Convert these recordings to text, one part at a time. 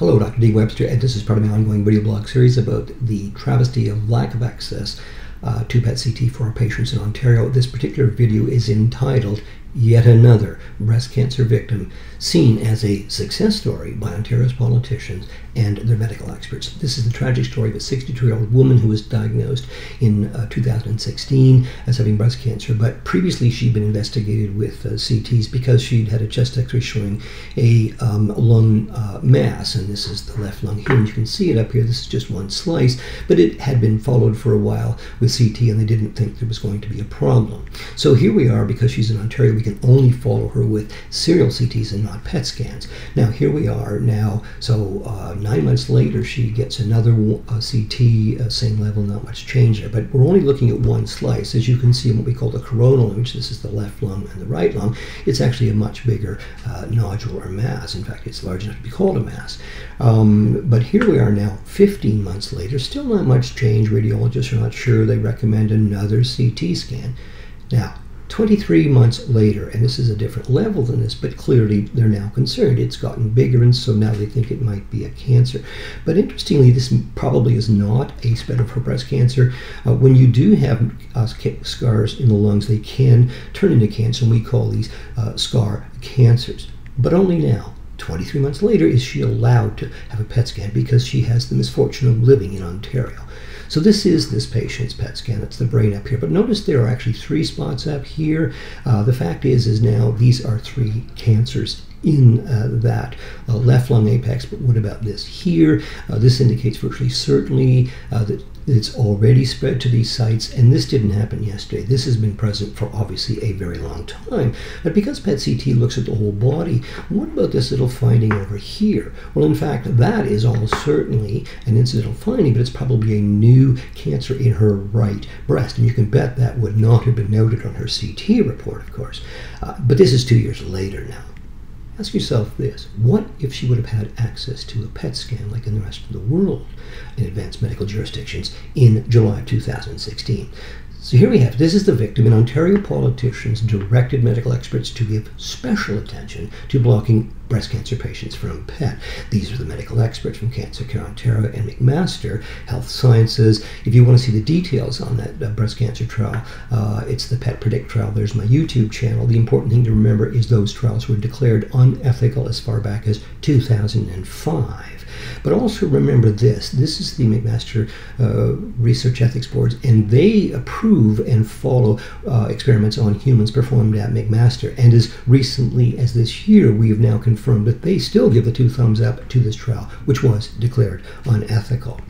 Hello, Dr. D. Webster, and this is part of my ongoing video blog series about the travesty of lack of access to PET-CT for our patients in Ontario. This particular video is entitled Yet Another Breast Cancer Victim Seen as a Success Story by Ontario's Politicians and their medical experts. This is the tragic story of a 62-year-old woman who was diagnosed in 2016 as having breast cancer, but previously she'd been investigated with CTs because she'd had a chest x-ray showing a lung mass, and this is the left lung here, and you can see it up here. This is just one slice, but it had been followed for a while with CT, and they didn't think there was going to be a problem. So here we are, because she's in Ontario, we can only follow her with serial CTs and not PET scans. Now here we are now, so 9 months later she gets another CT, same level, not much change there, but we're only looking at one slice. As you can see in what we call the coronal image, this is the left lung and the right lung, it's actually a much bigger nodule or mass. In fact, it's large enough to be called a mass. But here we are now 15 months later, still not much change. Radiologists are not sure. They recommend another CT scan. Now 23 months later, and this is a different level than this, but clearly they're now concerned. It's gotten bigger, and so now they think it might be a cancer. But interestingly, this probably is not a spread for breast cancer. When you do have scars in the lungs, they can turn into cancer, and we call these scar cancers. But only now, 23 months later, is she allowed to have a PET scan because she has the misfortune of living in Ontario. So this is this patient's PET scan. It's the brain up here. But notice there are actually 3 spots up here. The fact is now these are 3 cancers in that left lung apex. But what about this here? This indicates virtually certainly that it's already spread to these sites, and this didn't happen yesterday. This has been present for obviously a very long time. But because PET-CT looks at the whole body, what about this little finding over here? Well, in fact, that is almost certainly an incidental finding, but it's probably a new cancer in her right breast, and you can bet that would not have been noted on her CT report, of course. But this is 2 years later now. Ask yourself this: what if she would have had access to a PET scan like in the rest of the world in advanced medical jurisdictions in July of 2016? So here we have, this is the victim, and Ontario politicians directed medical experts to give special attention to blocking breast cancer patients from PET. These are the medical experts from Cancer Care Ontario and McMaster Health Sciences. If you want to see the details on that breast cancer trial, it's the PET Predict trial. There's my YouTube channel. The important thing to remember is those trials were declared unethical as far back as 2005. But also remember this. This is the McMaster Research Ethics Boards, and they approve and follow experiments on humans performed at McMaster. And as recently as this year, we have now confirmed that they still give the 2 thumbs up to this trial, which was declared unethical.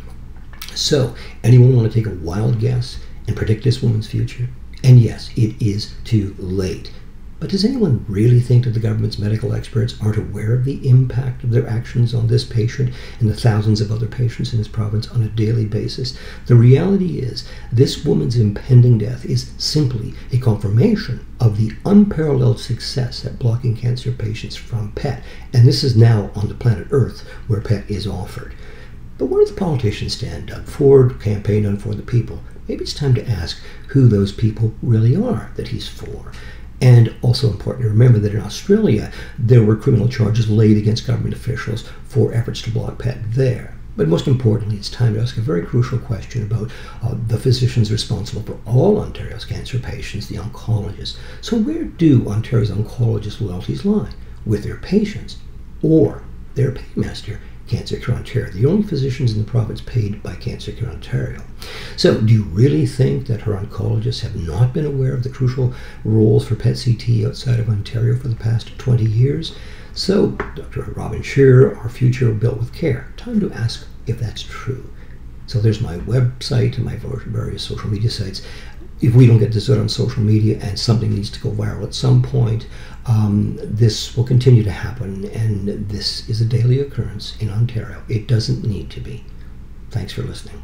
So, anyone want to take a wild guess and predict this woman's future? And yes, it is too late. But does anyone really think that the government's medical experts aren't aware of the impact of their actions on this patient and the thousands of other patients in this province on a daily basis? The reality is, this woman's impending death is simply a confirmation of the unparalleled success at blocking cancer patients from PET. And this is now on the planet Earth where PET is offered. But where do the politicians stand? Doug Ford campaigned on For the People. Maybe it's time to ask who those people really are that he's for. And also important to remember that in Australia, there were criminal charges laid against government officials for efforts to block PET there. But most importantly, it's time to ask a very crucial question about the physicians responsible for all Ontario's cancer patients, the oncologists. So where do Ontario's oncologist loyalties lie? With their patients or their paymaster, Cancer Care Ontario, the only physicians in the province paid by Cancer Care Ontario. So do you really think that her oncologists have not been aware of the crucial roles for PET-CT outside of Ontario for the past 20 years? So, Dr. Robin Shearer, Our Future Built with Care. Time to ask if that's true. So there's my website and my various social media sites. If we don't get this out on social media and something needs to go viral at some point, this will continue to happen, and this is a daily occurrence in Ontario. It doesn't need to be. Thanks for listening.